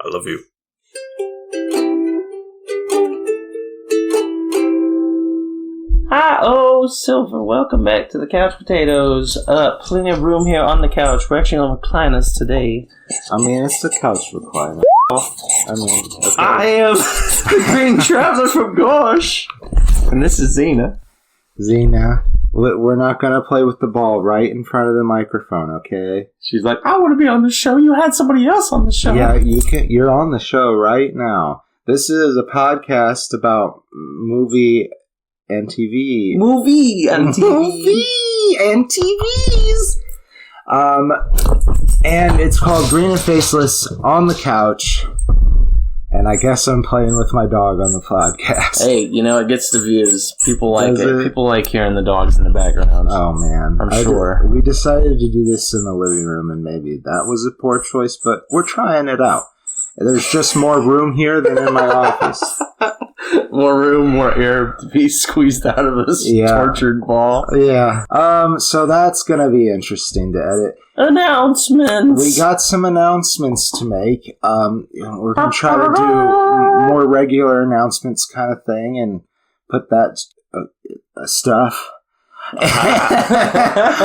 I love you. Hi, Silver. Welcome back to the Couch Potatoes. Plenty of room here on the couch. We're actually on recliners today. I mean, it's the couch recliner. Okay. I am the Green Traveler from Gosh. And this is Xena. Xena, we're not going to play with the ball right in front of the microphone, okay? She's like, I want to be on the show. You had somebody else on the show. Yeah, you're on the show right now. This is a podcast about movie and TV. Movie and TVs. And it's called Green and Faceless on the Couch. And I guess I'm playing with my dog on the podcast. Hey, it gets the views. People like it. People like hearing the dogs in the background. Oh, man. I'm sure. We decided to do this in the living room, and maybe that was a poor choice, but we're trying it out. There's just more room here than in my office. More room, more air to be squeezed out of this tortured ball. Yeah. So that's going to be interesting to edit. Announcements. We got some announcements to make. We're going to try to do more regular announcements kind of thing and put that stuff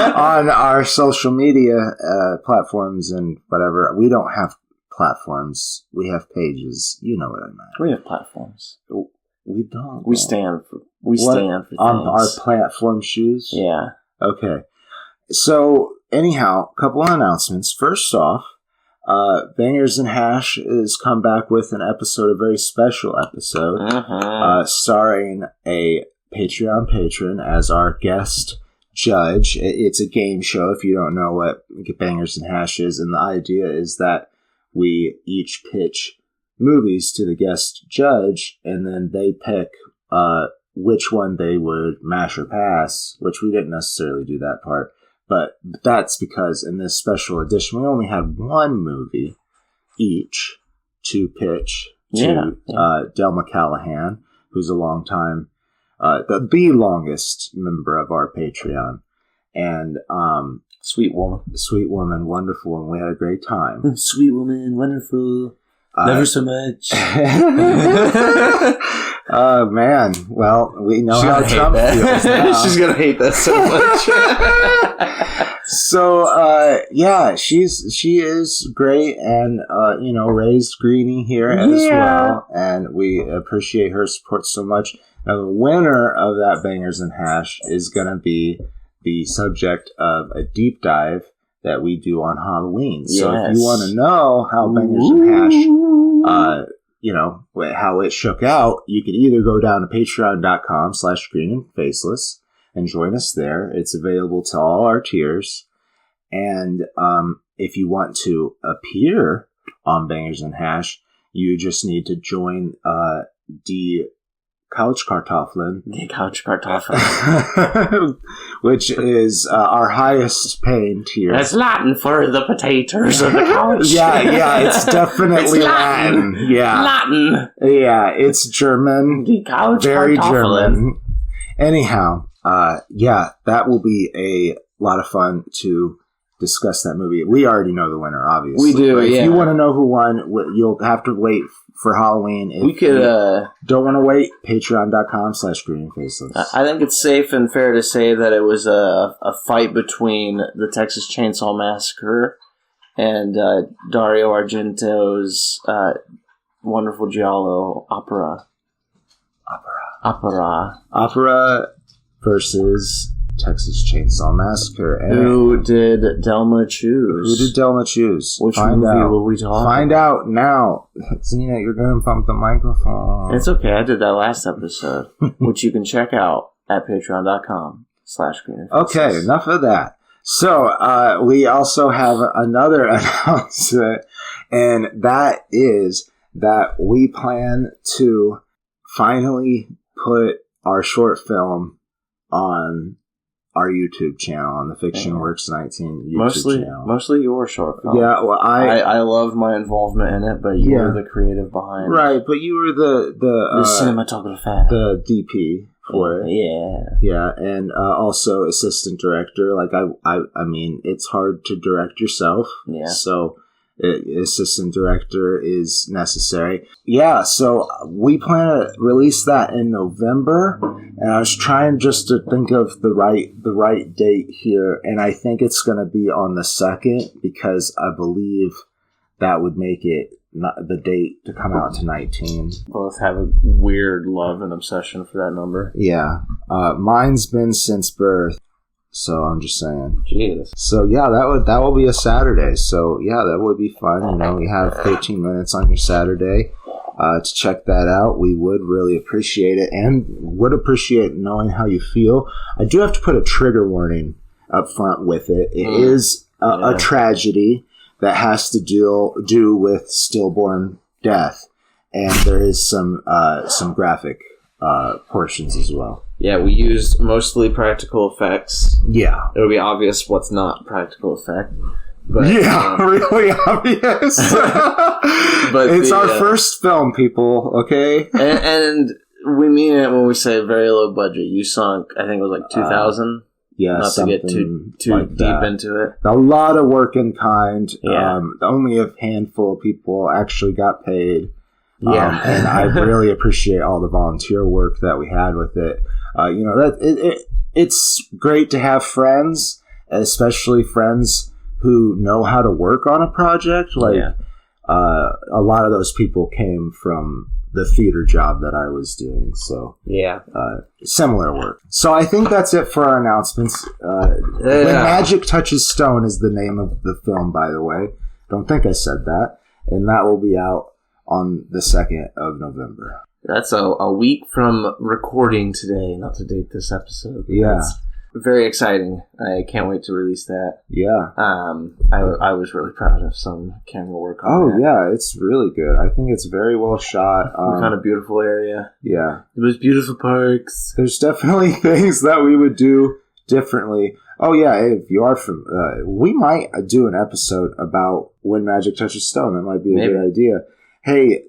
on our social media platforms and whatever. We don't have platforms. We have pages. You know what I meant. We have platforms. We don't. We stand for things. On our platform shoes? Yeah. Okay. So, anyhow, a couple of announcements. First off, Bangers and Hash has come back with a very special episode, starring a Patreon patron as our guest judge. It's a game show, if you don't know what Bangers and Hash is, and the idea is that we each pitch movies to the guest judge, and then they pick which one they would mash or pass, which we didn't necessarily do that part. But that's because in this special edition, we only had one movie each to pitch to Delma Callahan, who's a long time, the longest member of our Patreon. And sweet woman, wonderful, and we had a great time. Sweet woman, wonderful, never so much. Oh, man. Well, we know how Trump feels now. She's going to hate that so much. So, she is great and, raised Greenie here as well. And we appreciate her support so much. Now, the winner of that Bangers and Hash is going to be the subject of a deep dive that we do on Halloween. So if you want to know how Bangers and Hash, how it shook out, you can either go down to patreon.com/greenandfaceless and join us there. It's available to all our tiers. And if you want to appear on Bangers and Hash, you just need to join the Couchkartoffeln. The Couchkartoffeln. Which is our highest paying tier. That's Latin for the potatoes of the couch. Yeah, it's definitely Latin. Yeah. Latin. Yeah, it's German. The Couchkartoffeln. Very German. Anyhow, that will be a lot of fun to discuss that movie. We already know the winner, obviously. We do, If you want to know who won, you'll have to wait for Halloween. If we could, don't want to wait, patreon.com/greenandfaceless. I think it's safe and fair to say that it was a fight between the Texas Chainsaw Massacre and Dario Argento's wonderful giallo opera. Opera versus Texas Chainsaw Massacre. And who did Delma choose? Which movie will we talk Find out now. Xena, you're going to bump the microphone. It's okay. I did that last episode, which you can check out at patreon.com/greenandfaceless. Okay, enough of that. So, we also have another announcement, and that is that we plan to finally put our short film on our YouTube channel, on the Fiction Works 19 YouTube channel. Mostly your short film. Yeah, well, I love my involvement in it, but you were the creative behind. Right, but you were the cinematographer, the DP for it. Yeah, and also assistant director. Like I mean, it's hard to direct yourself. Yeah. So assistant director is necessary. Yeah, so we plan to release that in November, and I was trying just to think of the right date here, and I think it's going to be on the 2nd, because I believe that would make it not the date to come out to 19. Both have a weird love and obsession for that number. Yeah. Mine's been since birth, so I'm just saying. Jesus. So yeah, that will be a Saturday. So yeah, that would be fun. You know, we have 13 minutes on your Saturday to check that out. We would really appreciate it, and would appreciate knowing how you feel. I do have to put a trigger warning up front with it. It is a tragedy that has to do with stillborn death, and there is some graphic portions as well. Yeah, we used mostly practical effects. Yeah, it'll be obvious what's not practical effect. But, really obvious. But it's our first film, people. Okay, and we mean it when we say very low budget. You sunk, I think it was like 2,000. Yeah, not to get too like deep that. Into it. A lot of work in kind. Yeah. Only a handful of people actually got paid. Yeah, and I really appreciate all the volunteer work that we had with it. It's great to have friends, especially friends who know how to work on a project. Like a lot of those people came from the theater job that I was doing. So similar work. So I think that's it for our announcements. When Magic Touches Stone is the name of the film, by the way. Don't think I said that. And that will be out on the 2nd of November. That's a week from recording today, not to date this episode. Yeah. That's very exciting. I can't wait to release that. Yeah. I was really proud of some camera work on that. Yeah, it's really good. I think it's very well shot. Kind of beautiful area. Yeah. It was beautiful parks. There's definitely things that we would do differently. Oh yeah, if you are from, we might do an episode about When Magic Touches Stone. That might be a good idea. Hey,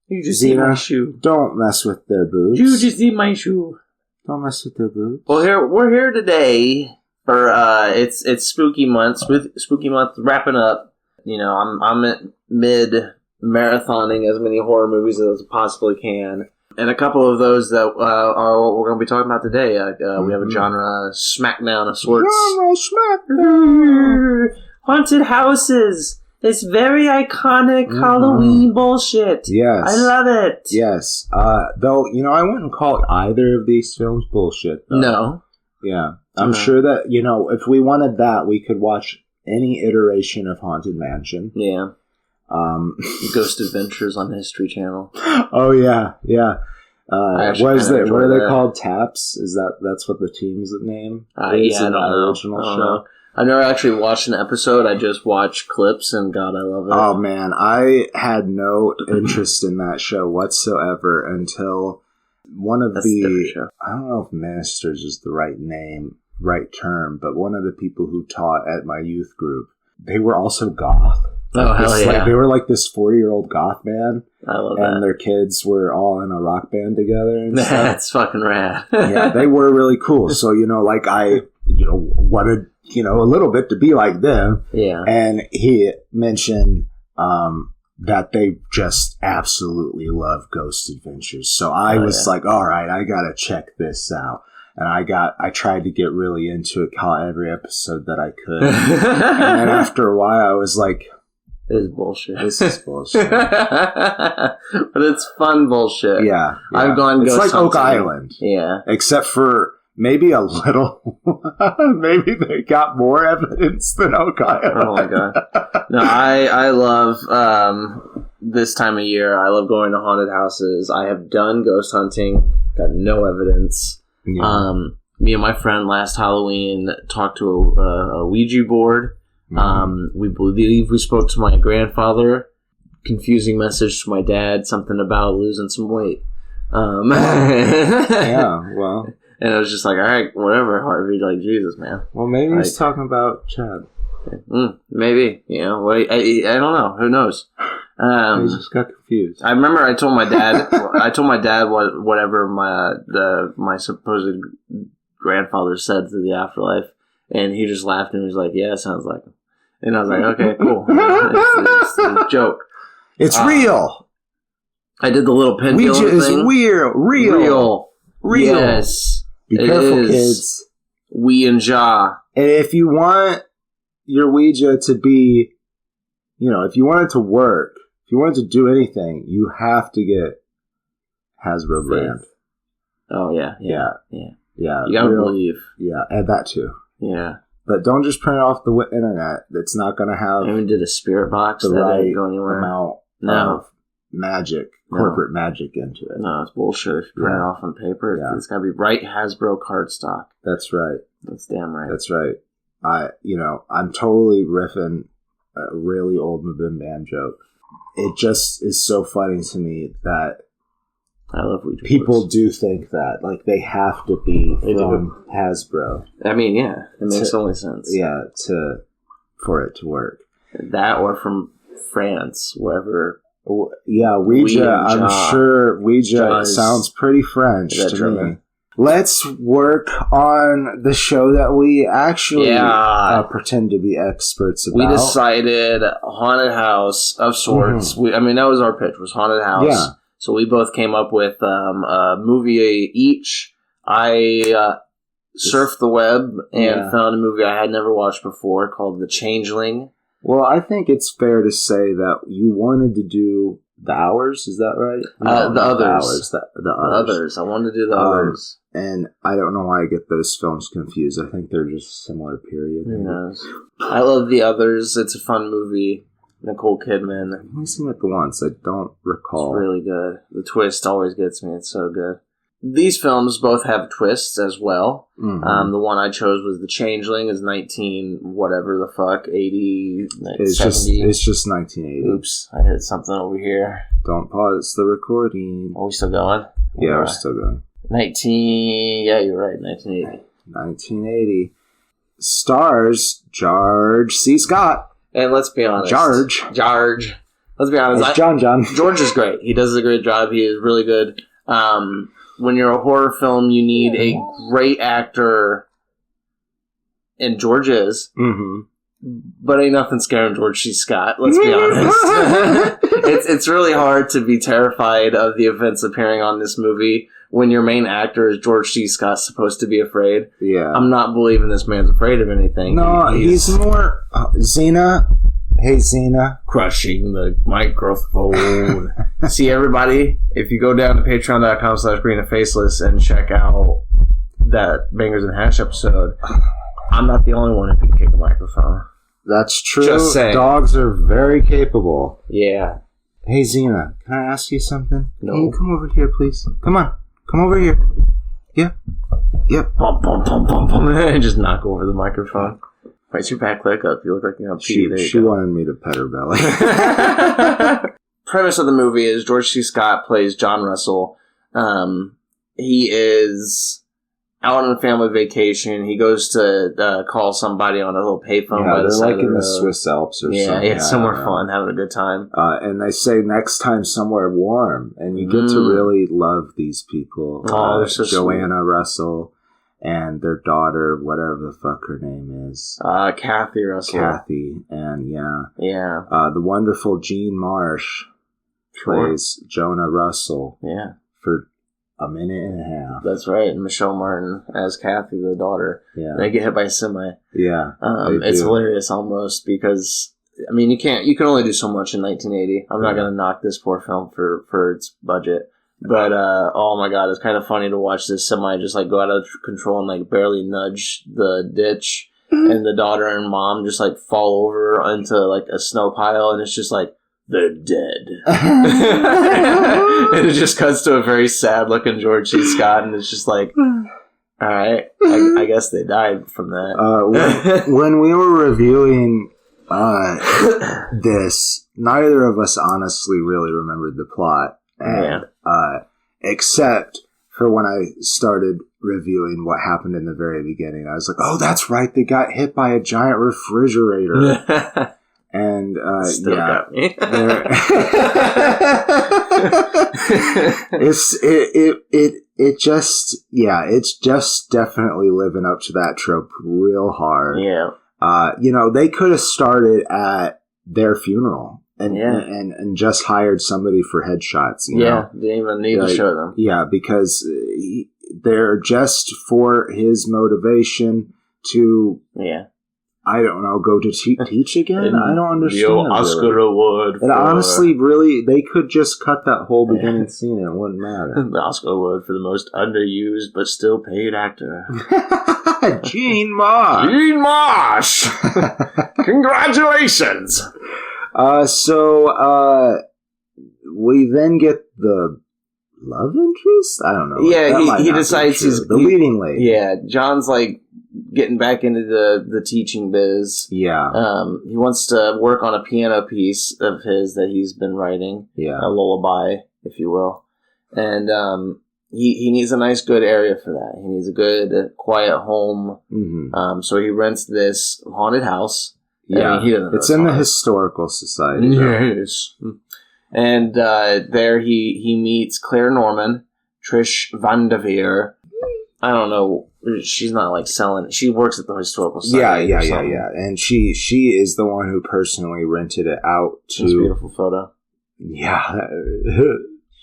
you just see my shoe. Don't mess with their boobs. You just see my shoe. Don't mess with their boobs. Well, we're here today for it's spooky months. With spooky month wrapping up, you know, I'm at mid marathoning as many horror movies as I possibly can, and a couple of those that are what we're going to be talking about today. We have a genre Smackdown of sorts. Smackdown. Haunted houses. It's very iconic Halloween bullshit. Yes. I love it. Yes. Though, you know, I wouldn't call either of these films bullshit, though. No. Yeah. I'm sure that, you know, if we wanted that, we could watch any iteration of Haunted Mansion. Yeah. Ghost Adventures on History Channel. Oh, yeah. Yeah. What are they called? Taps? That's what the team's name is in the original show? I've never actually watched an episode. I just watched clips, and God, I love it. Oh, man. I had no interest in that show whatsoever until one of I don't know if ministers is the right term, but one of the people who taught at my youth group, they were also goth. Oh, hell yeah. They were like this 4-year-old goth band. I love and that. Their kids were all in a rock band together and stuff. That's fucking rad. Yeah, they were really cool. So, you know, like I wanted, you know, a little bit to be like them. Yeah. And he mentioned that they just absolutely love Ghost Adventures. So I was like, all right, I got to check this out. And I tried to get really into it, caught every episode that I could. And then after a while, I was like, this is bullshit. This is bullshit. But it's fun bullshit. Yeah. I've gone It's ghost like Oak hunting. Island. Yeah. Except for maybe a little, maybe they got more evidence than Oak Island. Oh my God. No, I love this time of year. I love going to haunted houses. I have done ghost hunting, got no evidence. Yeah. Me and my friend last Halloween talked to a Ouija board. We believe we spoke to my grandfather. Confusing message to my dad, something about losing some weight. Yeah, well. And it was just like, all right, whatever, Harvey, like, Jesus, man. Well, maybe he's talking about Chad. Maybe, you know, I don't know, who knows? He just got confused. I remember I told my dad, whatever my supposed grandfather said to the afterlife, and he just laughed and was like, yeah, sounds like him. And I was like, okay, cool. It's a joke. It's real. I did the little pendulum Ouija is thing. real. Yes. Be careful, kids. We and Ja. And if you want your Ouija to be, if you want it to work, if you want it to do anything, you have to get Hasbro brand. Oh, yeah. Yeah. You gotta believe. Yeah, and that too. Yeah. But don't just print it off the internet. That's not going to have I even did a spirit box the that right didn't go anywhere. amount of magic, corporate magic into it. No, it's bullshit. If you print it off on paper, it's got to be right Hasbro cardstock. That's right. That's damn right. That's right. I'm totally riffing a really old Mabim Bam joke. It just is so funny to me that I love Ouija people boards. do think that. Like, they have to be from Hasbro. I mean, yeah. It makes only sense. Yeah, for it to work. That or from France, wherever. Yeah, Ouija, I'm sure Ouija sounds pretty French to German? me. Let's work on the show that we actually pretend to be experts about. We decided haunted house of sorts. Mm-hmm. That was our pitch, was haunted house. Yeah. So we both came up with a movie each. I surfed the web and found a movie I had never watched before called The Changeling. Well, I think it's fair to say that you wanted to do The Hours, is that right? The Others. The Others. I wanted to do The Others. And I don't know why I get those films confused. I think they're just a similar period. Who knows? I love The Others. It's a fun movie. Nicole Kidman. I've only seen it the once. I don't recall. It's really good. The twist always gets me. It's so good. These films both have twists as well. Mm-hmm. The one I chose was The Changeling, is 80, It's just 1980. Oops, I hit something over here. Don't pause the recording. Are we still going? Yeah, we're still going. Yeah, you're right, 1980. 1980. Stars George C. Scott. And let's be honest. George. Let's be honest. It's John. George is great. He does a great job. He is really good. When you're a horror film, you need a great actor, and George is. Mm-hmm. But ain't nothing scaring George C. Scott, let's be honest. It's really hard to be terrified of the events appearing on this movie when your main actor is George C. Scott, supposed to be afraid. Yeah. I'm not believing this man's afraid of anything. No, he's more... Xena. Hey, Xena. Crushing the microphone. See, everybody, if you go down to patreon.com/greenandfaceless and check out that Bangers and Hash episode, I'm not the only one who can kick a microphone. That's true. Just saying. Dogs are very capable. Yeah. Hey, Xena, can I ask you something? No. Can you come over here, please? Come on. Come over here. Yeah. Yep. Bum, bum, bum, bum, bum. And just knock over the microphone. Why's your back leg up? You look like you're on pee. She wanted me to pet her belly. Premise of the movie is George C. Scott plays John Russell. He is out on a family vacation. He goes to call somebody on a little payphone by the side of the road. in the Swiss Alps or something. Yeah, somewhere fun, having a good time. And they say next time somewhere warm, and you get to really love these people. Oh, they're so Joanna sweet. Russell and their daughter, whatever the fuck her name is. Kathy Russell. And yeah. The wonderful Jean Marsh plays Jonah Russell. Yeah. For a minute and a half. That's right. And Michelle Martin as Kathy, the daughter. Yeah. They get hit by a semi. Yeah. It's hilarious almost because, you can only do so much in 1980. I'm not going to knock this poor film for its budget. But, oh my god, it's kind of funny to watch this semi just go out of control and barely nudge the ditch. And the daughter and mom just fall over into a snow pile, and it's just they're dead. And it just cuts to a very sad looking George C. Scott, and it's just alright, I guess they died from that. When we were reviewing this, neither of us honestly really remembered the plot. And, except for when I started reviewing what happened in the very beginning. I was like, oh, that's right, they got hit by a giant refrigerator. And still got me. It's just definitely living up to that trope real hard. Yeah. They could have started at their funeral and just hired somebody for headshots. They didn't even need to show them. Yeah, because they're just for his motivation to, I don't know, go to teach again? I don't understand. The Oscar award. And honestly, really, they could just cut that whole beginning scene and it wouldn't matter. The Oscar award for the most underused but still paid actor. Gene Marsh! Gene Marsh! Congratulations! We then get the love interest? I don't know. Yeah, he decides he's the leading lady. Yeah, John's like getting back into the teaching biz. Yeah. He wants to work on a piano piece of his that he's been writing. Yeah. A lullaby, if you will. And he needs a nice, good area for that. He needs a good, quiet home. Mm-hmm. So he rents this haunted house. Yeah. I mean, he doesn't know it's in the historical society. Yes. And there he meets Claire Norman, Trish Vanderveer. I don't know. She's not like selling. She works at the historical society. Yeah. And she is the one who personally rented it out to. This beautiful photo. Yeah.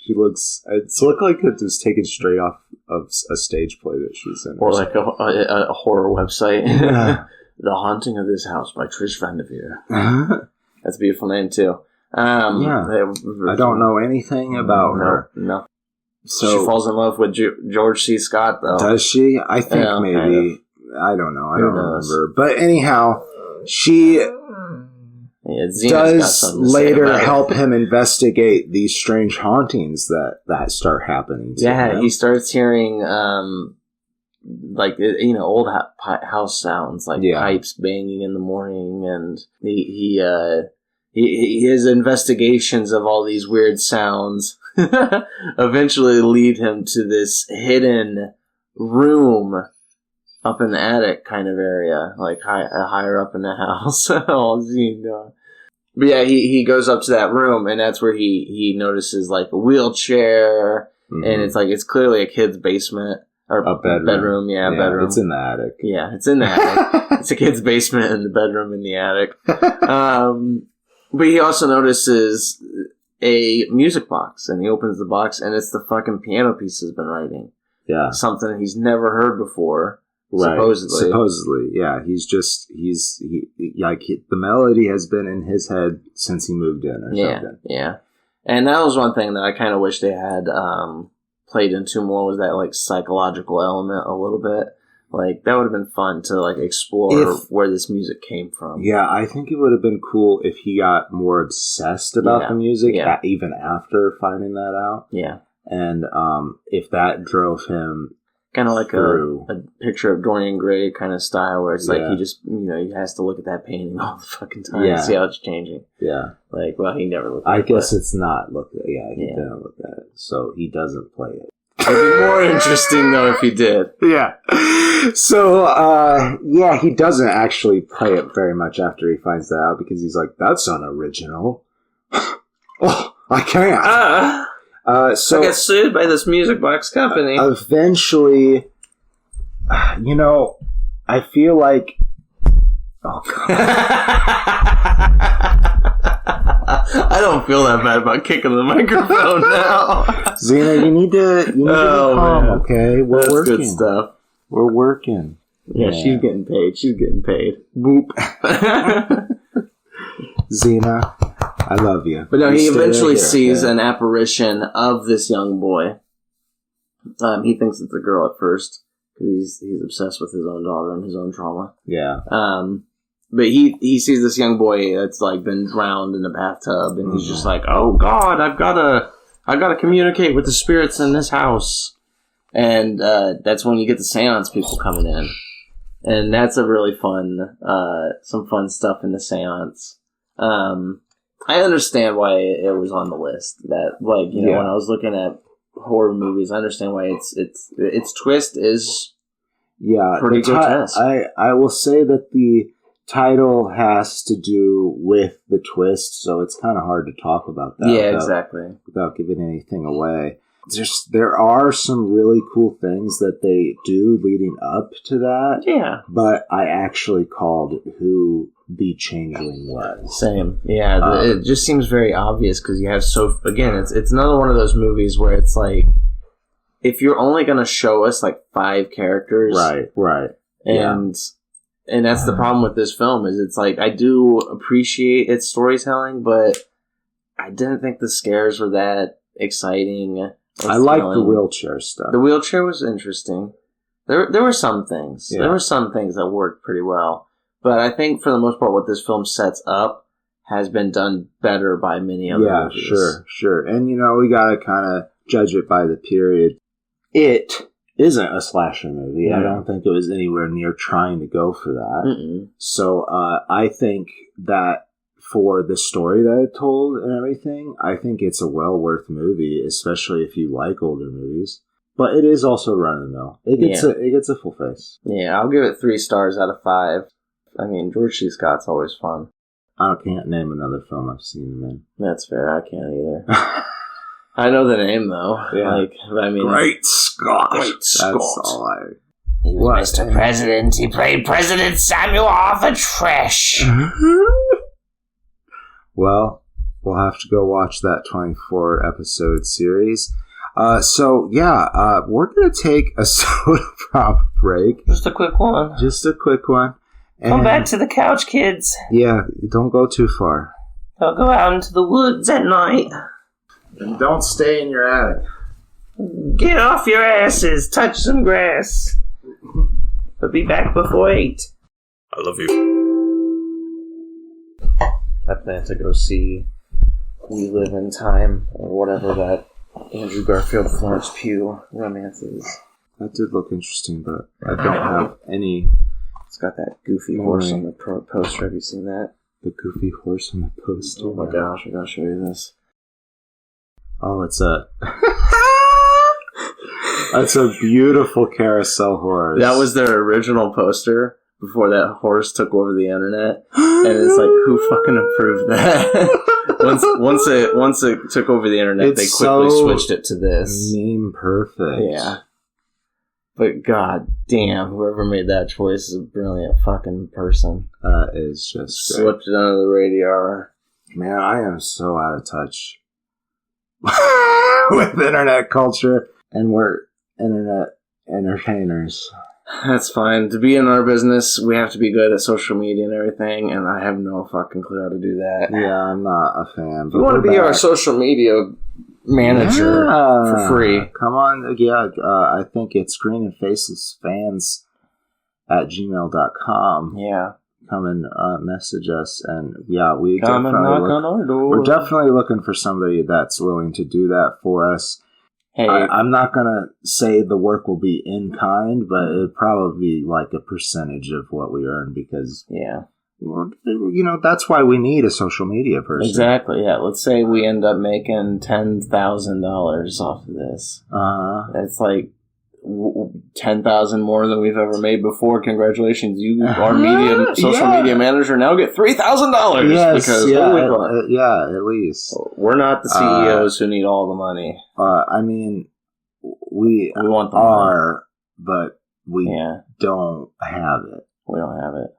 She looks. It's looked like it was taken straight off of a stage play that she's in. Or like a horror website. Yeah. The Haunting of This House by Trish Vanderveer. That's a beautiful name, too. I don't know anything about her. No. So she falls in love with George C. Scott, though. Does she? I think maybe. Kind of. I don't know. I don't remember. But anyhow, she does later help him investigate these strange hauntings that start happening to him. He starts hearing old house sounds, like pipes banging in the morning, and his investigations of all these weird sounds eventually lead him to this hidden room up in the attic kind of area, like higher up in the house. But yeah, he goes up to that room, and that's where he notices like a wheelchair, and it's clearly a kid's basement. Or a bedroom. Bedroom. It's in the attic. Yeah, it's in the attic. It's a kid's basement and the bedroom in the attic. But he also notices a music box, and he opens the box, and it's the fucking piano piece he's been writing. Yeah. Something he's never heard before, right. Supposedly, yeah. The melody has been in his head since he moved in or something. Yeah. And that was one thing that I kind of wish they had played into more, was that like psychological element a little bit. Like that would have been fun to like explore where this music came from. Yeah, I think it would have been cool if he got more obsessed about the music even after finding that out. Yeah. And if that drove him kind of like a picture of Dorian Gray kind of style, where it's like he just, he has to look at that painting all the fucking time and see how it's changing. Yeah. Like, well, he never looked at it. I guess it's not looked at. Yeah, he didn't look at it. So he doesn't play it. It'd be more interesting, though, if he did. Yeah. So, he doesn't actually play it very much after he finds that out, because he's like, that's unoriginal. Oh, I can't. So I get sued by this music box company. Eventually, I feel like... Oh, God. I don't feel that bad about kicking the microphone now. Xena, you need to be calm, okay? We're working. Good stuff. We're working. Yeah, she's getting paid. Boop. Xena, I love you. But no, he eventually sees an apparition of this young boy. He thinks it's a girl at first, because he's obsessed with his own daughter and his own trauma. Yeah. But he sees this young boy that's like been drowned in a bathtub, and he's just like, "Oh God, I've gotta communicate with the spirits in this house." And that's when you get the seance people coming in, and that's a really fun, some fun stuff in the seance. I understand why it was on the list. That when I was looking at horror movies, I understand why its twist is pretty grotesque. I will say that the title has to do with the twist, so it's kind of hard to talk about that. Yeah, exactly. Without giving anything away. there are some really cool things that they do leading up to that. Yeah. But I actually called who the Changeling was. Same. Yeah. It just seems very obvious because you have again, it's another one of those movies where it's like, if you're only going to show us like 5 characters. Right. And that's the problem with this film is it's like, I do appreciate its storytelling, but I didn't think the scares were that exciting. I like the wheelchair stuff. The wheelchair was interesting. There were some things. Yeah. There were some things that worked pretty well. But I think for the most part what this film sets up has been done better by many other movies. Yeah, sure. And we gotta kind of judge it by the period. It isn't a slasher movie. I don't think it was anywhere near trying to go for that. Mm-mm. So I think that for the story that it told and everything, I think it's a well worth movie, especially if you like older movies. But it is also run of the mill. It gets a full face. Yeah, I'll give it 3 stars out of 5. I mean, George C. Scott's always fun. I can't name another film I've seen him in. That's fair. I can't either. I know the name though. Yeah. Great Scott. That's all I. He was Mr. President. He played President Samuel Arthur Trash. Well, we'll have to go watch that 24-episode series. We're going to take a soda pop break. Just a quick one. And come back to the couch, kids. Yeah, don't go too far. Don't go out into the woods at night. And don't stay in your attic. Get off your asses. Touch some grass. But be back before 8. I love you. I plan to go see We Live in Time, or whatever that Andrew Garfield Florence Pugh romance is. That did look interesting, but I don't have any... It's got that goofy horse on the poster. Have you seen that? The goofy horse on the poster? Oh my gosh, I gotta show you this. Oh, it's a... That's a beautiful carousel horse. That was their original poster before that horse took over the internet. And it's like, who fucking approved that? once it took over the internet, they quickly switched it to this. Meme perfect. Yeah. But god damn, whoever made that choice is a brilliant fucking person. Is just great. Slipped it under the radar. Man, I am so out of touch with internet culture, and we're internet entertainers. That's fine. To be in our business, we have to be good at social media and everything, and I have no fucking clue how to do that. Yeah, I'm not a fan. If you want to be our social media manager for free, come on. Yeah, I think it's Green and Faceless Fans at gmail.com. Yeah. Come and message us, and we're definitely looking for somebody that's willing to do that for us. Hey, I'm not gonna say the work will be in kind, but it'd probably be like a percentage of what we earn because that's why we need a social media person. Exactly. Yeah. Let's say we end up making $10,000 off of this. It's like 10,000 more than we've ever made before. Congratulations, you, our social media manager, now get $3,000. Yes, because at least we're not the CEOs who need all the money. I mean, we want the money, but we don't have it. We don't have it.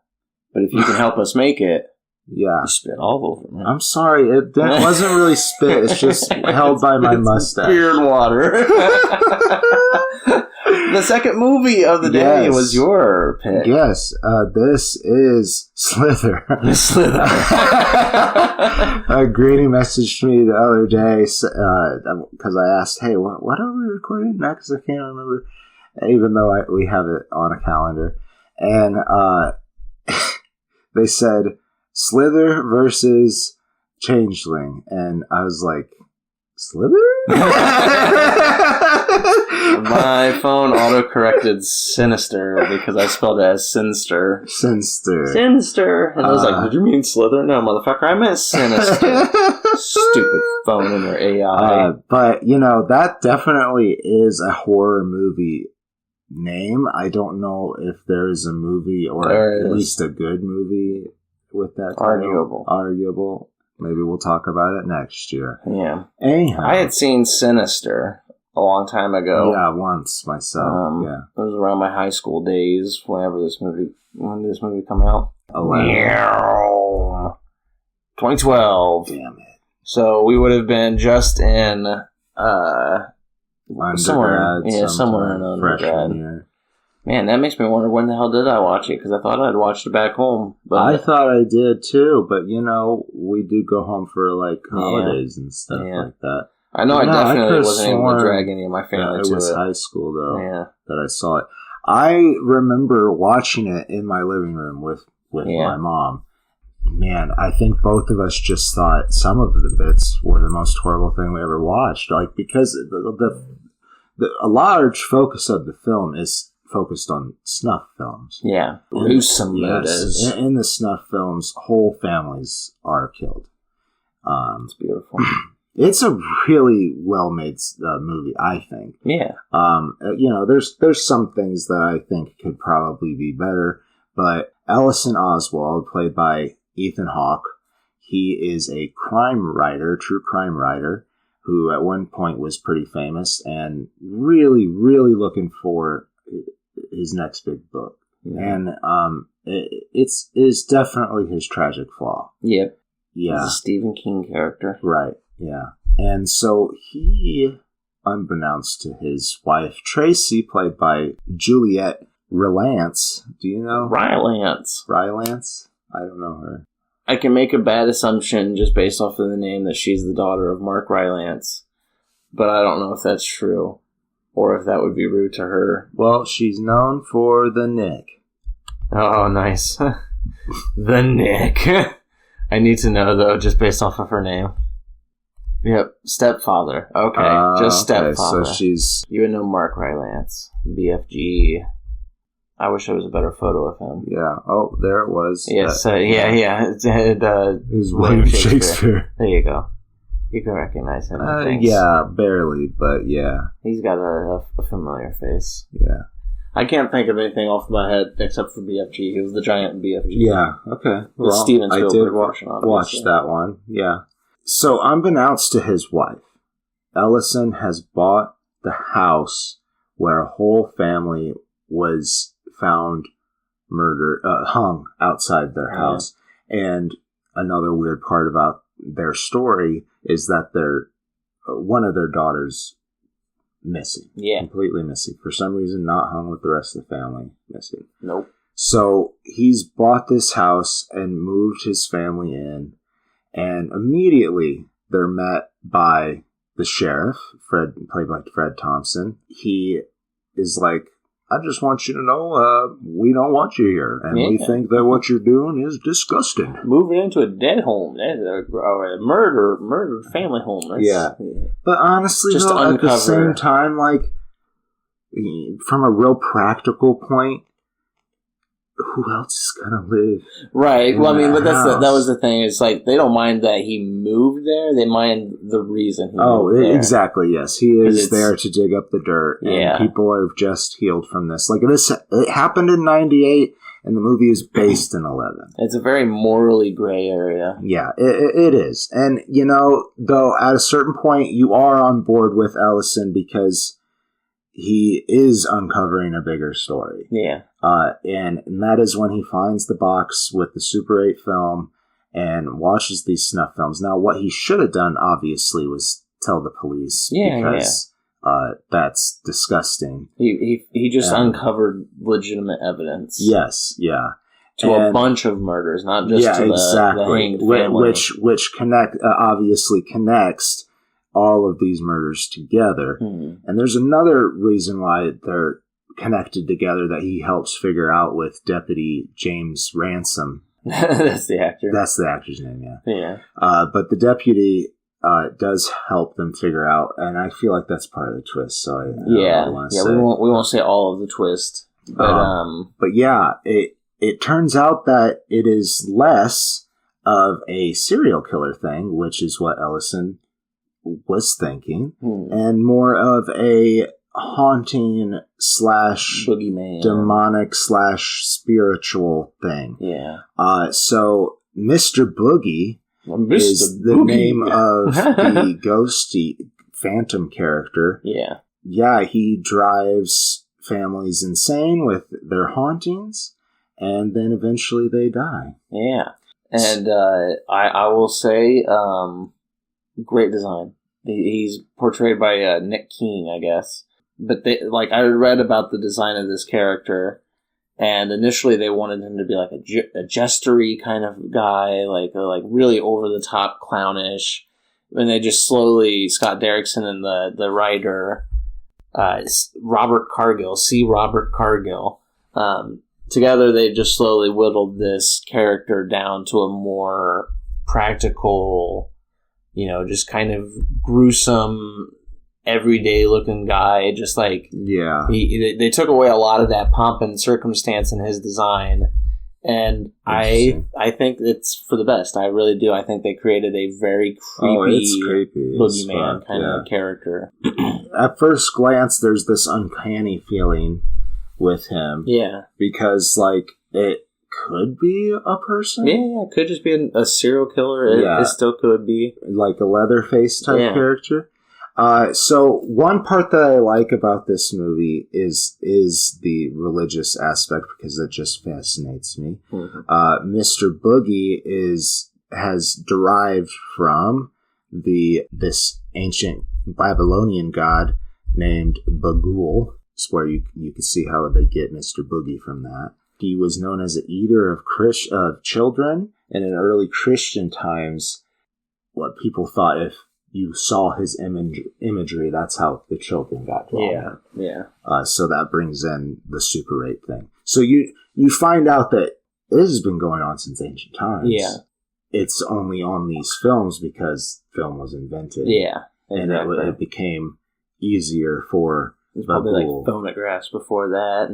But if you can help us make it, you spit all over me. I'm sorry, it wasn't really spit. It's just held by my mustache. Beard water. The second movie of the day was your pick. Yes, this is Slither. Greenie messaged me the other day because I asked, hey, what are we recording next? I can't remember, even though we have it on a calendar. And they said, Slither versus Changeling. And I was like, Slither? My phone auto-corrected Sinister because I spelled it as Sinister. Sinister. And I was like, did you mean Slither? No, motherfucker, I meant Sinister. Stupid phone and their AI. But, that definitely is a horror movie name. I don't know if there's a movie or at least a good movie with that title. Arguable. Maybe we'll talk about it next year. Yeah. Anyhow. I had seen Sinister a long time ago. Yeah, once myself. Yeah, it was around my high school days. When did this movie come out? 2012. Damn it. So we would have been just in somewhere in undergrad. Year. Man, that makes me wonder when the hell did I watch it? Because I thought I'd watched it back home. But I thought I did too, but we do go home for like holidays and stuff like that. I know I definitely wasn't able to drag any of my family to it. It was high school though that I saw it. I remember watching it in my living room with my mom. Man, I think both of us just thought some of the bits were the most horrible thing we ever watched. Like, because a large focus of the film is focused on snuff films. Yeah, gruesome murders. In the snuff films, whole families are killed. It's beautiful. It's a really well-made movie, I think. Yeah. There's some things that I think could probably be better, but Ellison Oswald, played by Ethan Hawke, he is a true crime writer, who at one point was pretty famous and really, really looking for his next big book. Yeah. And it's definitely his tragic flaw. Yep. Yeah. He's a Stephen King character. Right, yeah. And so he, unbeknownst to his wife, Tracy, played by Juliette Rylance. Do you know? Rylance. I don't know her. I can make a bad assumption just based off of the name that she's the daughter of Mark Rylance. But I don't know if that's true. Or if that would be rude to her. Well, she's known for The Nick. Oh, nice. The Nick. I need to know, though, just based off of her name. Yep, Stepfather. Okay, just Stepfather. So she's... You would know Mark Rylance. BFG. I wish there was a better photo of him. Yeah. Oh, there it was. Yes. Yeah. It was William Shakespeare. There you go. You can recognize him. Yeah, barely, but yeah. He's got a familiar face. Yeah. I can't think of anything off my head except for BFG. He was the giant BFG. Yeah. Okay. Well, Steven Spielberg. I did watch that one. Yeah. So, unbeknownst to his wife, Ellison has bought the house where a whole family was found hung outside their house. And another weird part about their story is that one of their daughters missing. Yeah. Completely missing. For some reason, not hung with the rest of the family. Missing. Nope. So he's bought this house and moved his family in, and immediately they're met by the sheriff, played by Fred Thompson. He is like, I just want you to know, we don't want you here, and we think that what you're doing is disgusting. Moving into a dead home, that's a murdered family home. Yeah. But honestly, just though, at the same time, like, from a real practical point, who else is gonna live? Right. Well, I mean, but that was the thing. It's like they don't mind that he moved there; they mind the reason. Exactly. Yes, he is there to dig up the dirt, and people are just healed from this. Like it happened in '98, and the movie is based in 11. It's a very morally gray area. Yeah, it is, and though at a certain point you are on board with Ellison because he is uncovering a bigger story. Yeah. And that is when he finds the box with the Super 8 film and watches these snuff films. Now, what he should have done, obviously, was tell the police. Because that's disgusting. He just uncovered legitimate evidence. Yes, yeah. To a bunch of murders, not just to the hanged family. Which obviously connects all of these murders together. Mm-hmm. And there's another reason why they're connected together that he helps figure out with Deputy James Ransom. That's the actor. That's the actor's name, yeah. Yeah. But the deputy does help them figure out, and I feel like that's part of the twist. So we won't say all of the twist, but yeah, it turns out that it is less of a serial killer thing, which is what Ellison was thinking, and more of a haunting / boogeyman, demonic / spiritual thing. Yeah. So Mr. Boogie is the name of the ghosty phantom character. Yeah. he drives families insane with their hauntings, and then eventually they die. Yeah. And I will say, great design. He's portrayed by Nick King, I guess. But I read about the design of this character, and initially they wanted him to be like a jestery kind of guy, like really over the top clownish. And they just slowly, Scott Derrickson and the writer, Robert Cargill, together they just slowly whittled this character down to a more practical, just kind of gruesome, everyday looking guy. Just like, they took away a lot of that pomp and circumstance in his design. And I think it's for the best. I really do. I think they created a very creepy boogeyman kind of character. At first glance, there's this uncanny feeling with him. Yeah. Because, it could be a person. Yeah, it could just be a serial killer. It still could be. Like a Leatherface type character. So one part that I like about this movie is the religious aspect, because it just fascinates me. Mm-hmm. Mr. Boogie has derived from this ancient Babylonian god named Bagul. It's where you can see how they get Mr. Boogie from that. He was known as an eater of children, and in early Christian times, what people thought, if you saw his imagery, that's how the children got drawn. Yeah. So that brings in the Super 8 thing. So you find out that this has been going on since ancient times. Yeah. It's only on these films because film was invented. Yeah. Exactly. And it became easier for There's probably phonographs before that.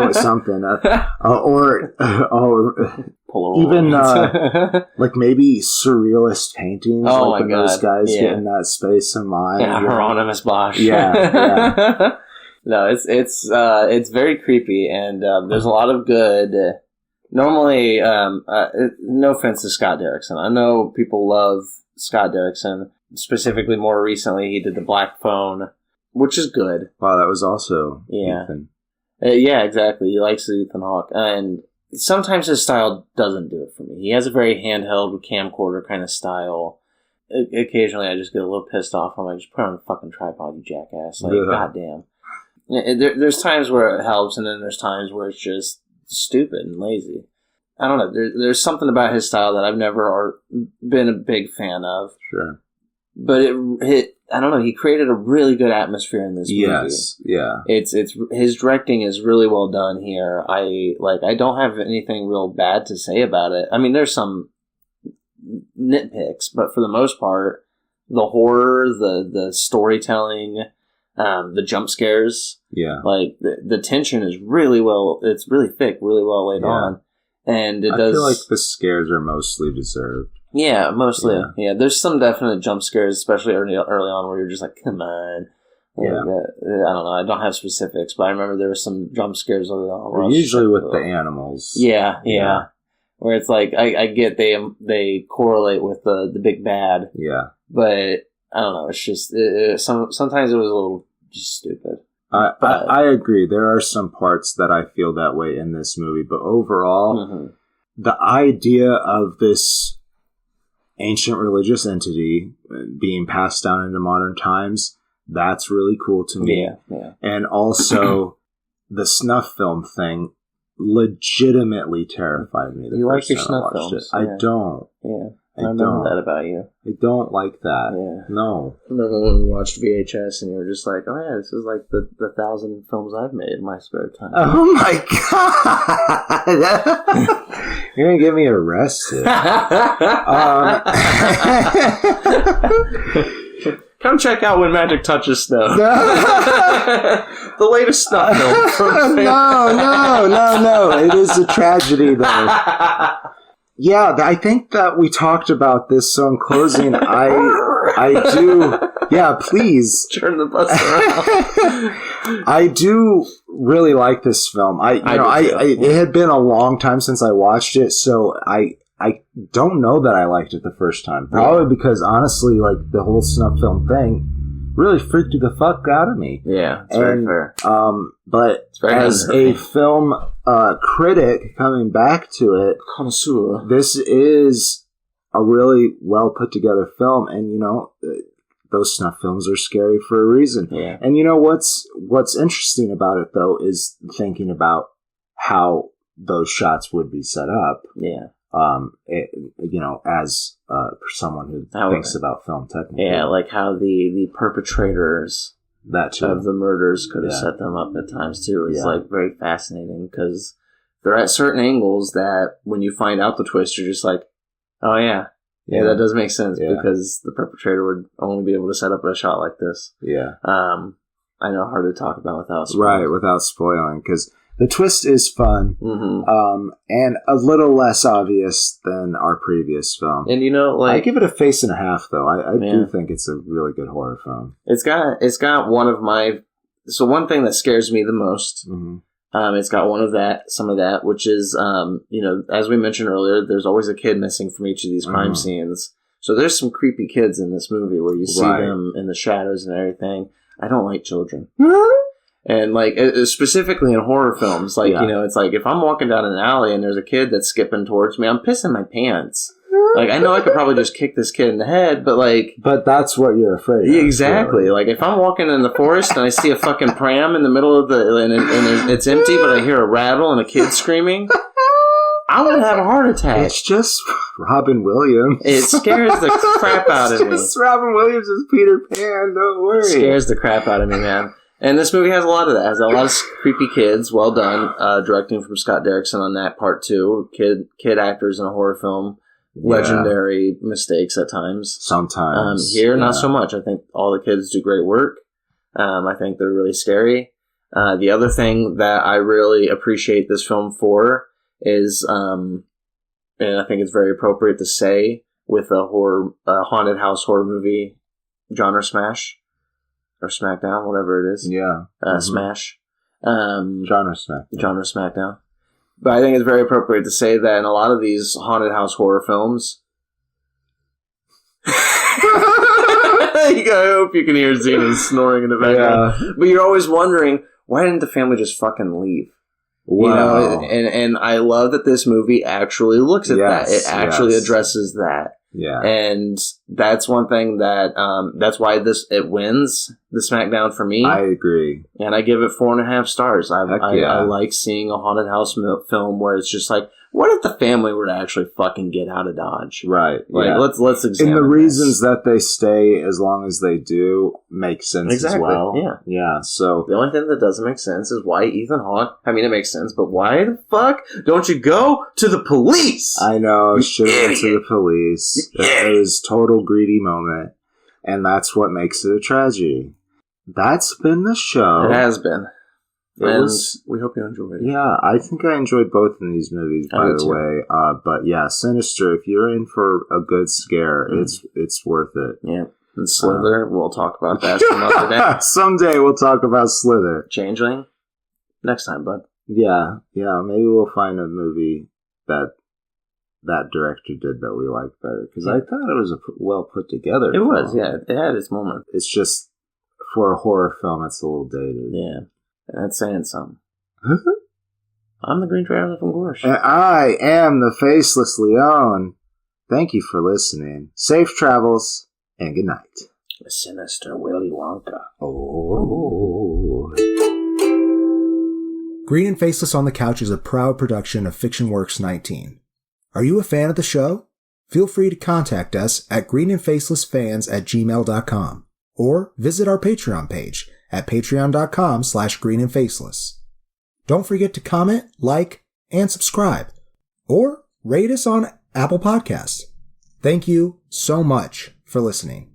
Something. Or even maybe surrealist paintings. Oh my God. Those guys get in that space of mind. Yeah, Hieronymus Bosch. Yeah. No, it's very creepy, and there's a lot of good. Normally, no offense to Scott Derrickson. I know people love Scott Derrickson. Specifically, more recently, he did The Black Phone, which is good. Wow, that was also Ethan. Yeah, exactly. He likes Ethan Hawke. And sometimes his style doesn't do it for me. He has a very handheld camcorder kind of style. Occasionally I just get a little pissed off. I'm like, just put it on a fucking tripod, you jackass. Like, goddamn. There's times where it helps, and then there's times where it's just stupid and lazy. I don't know. There's something about his style that I've never been a big fan of. Sure. But I don't know. He created a really good atmosphere in this movie. Yes, yeah. It's his directing is really well done here. I don't have anything real bad to say about it. I mean, there's some nitpicks, but for the most part, the horror, the storytelling, the jump scares, the tension is really well. It's really thick, really well laid on, and I feel like the scares are mostly deserved. Yeah, mostly. Yeah, there's some definite jump scares, especially early on, where you're just like, come on. I don't know. I don't have specifics, but I remember there were some jump scares early on. Usually with the animals. Yeah. Where it's like, I get they correlate with the big bad. Yeah. But, I don't know, it's just, sometimes it was a little just stupid. I agree. There are some parts that I feel that way in this movie, but overall, the idea of this ancient religious entity being passed down into modern times, that's really cool to me. Yeah. And also, the snuff film thing legitimately terrified me. You like your snuff films? I don't. Yeah. I remember that about you. I don't like that. Yeah. No. I remember when we watched VHS and you were just like, oh yeah, this is like the 1,000 films I've made in my spare time. Oh my God! You're going to get me arrested. Come check out When Magic Touches Snow. The latest snuff film. No. It is a tragedy, though. Yeah, I think that we talked about this, so in closing, I do... Yeah, please. Turn the bus around. I do really like this film. It had been a long time since I watched it, so I don't know that I liked it the first time. Probably because, honestly, like, the whole snuff film thing really freaked the fuck out of me. Yeah, it's very fair. But as a film critic coming back to it, connoisseur, this is a really well put together film, and those snuff films are scary for a reason. Yeah. And what's interesting about it though is thinking about how those shots would be set up. Yeah. As for someone who thinks about film technically. Yeah, like how the perpetrators of the murders could have set them up at times too. It's like very fascinating because they're at certain angles that when you find out the twist, you're just like, oh yeah, that does make sense because the perpetrator would only be able to set up a shot like this. Yeah. I know, hard to talk about without spoiling. Right, without spoiling, because the twist is fun, mm-hmm. And a little less obvious than our previous film. And I give it a face and a half, though. I do think it's a really good horror film. It's got one of my... So one thing that scares me the most, mm-hmm. It's got some of that, which is, as we mentioned earlier, there's always a kid missing from each of these crime scenes. So there's some creepy kids in this movie where you see them in the shadows and everything. I don't like children. And, specifically in horror films, it's like, if I'm walking down an alley and there's a kid that's skipping towards me, I'm pissing my pants. I know I could probably just kick this kid in the head, but, But that's what you're afraid of. Exactly. Really. If I'm walking in the forest and I see a fucking pram in the middle of and it's empty, but I hear a rattle and a kid screaming, I'm going to have a heart attack. It's just Robin Williams. It scares the crap out of me. It's just Robin Williams as Peter Pan, don't worry. It scares the crap out of me, man. And this movie has a lot of that. It has a lot of creepy kids. Well done. Directing from Scott Derrickson on that part, too. Kid actors in a horror film. Legendary mistakes at times. Sometimes. Here, not so much. I think all the kids do great work. I think they're really scary. The other thing that I really appreciate this film for is, and I think it's very appropriate to say with a haunted house horror movie genre smash. Or Smackdown, whatever it is. Yeah. Smash. Genre Smackdown. But I think it's very appropriate to say that in a lot of these haunted house horror films... I hope you can hear Xena snoring in the background. Yeah. But you're always wondering, why didn't the family just fucking leave? Wow. And I love that this movie actually looks at that. It actually addresses that. Yeah. And that's one thing that, that's why it wins the Smackdown for me. I agree. And I give it 4.5 stars. I like seeing a haunted house film where it's just like, what if the family were to actually fucking get out of Dodge? Right. Let's examine And the reasons that they stay as long as they do make sense as well. Yeah. Yeah. So the only thing that doesn't make sense is why Ethan Hawke, I mean, it makes sense, but why the fuck don't you go to the police? I know. Should have went to the police. It was total greedy moment. And that's what makes it a tragedy. That's been the show. It has been. We hope you enjoyed it. Yeah, I think I enjoyed both of these movies, by the way. But yeah, Sinister, if you're in for a good scare, it's worth it. Yeah. And Slither, we'll talk about that some other day. Someday we'll talk about Slither. Changeling? Next time, bud. Yeah, maybe we'll find a movie that director did that we liked better. Because I thought it was a well put together film. Was, yeah. It had its moment. It's just, for a horror film, it's a little dated. Yeah. That's saying something. I'm the Green Traveler from Gorsh. And I am the Faceless Leone. Thank you for listening. Safe travels, and good night. The Sinister Willy Wonka. Oh. Green and Faceless on the Couch is a proud production of FictionWorks 19. Are you a fan of the show? Feel free to contact us at greenandfacelessfans@gmail.com or visit our Patreon page at patreon.com/greenandfaceless. Don't forget to comment, like, and subscribe, or rate us on Apple Podcasts. Thank you so much for listening.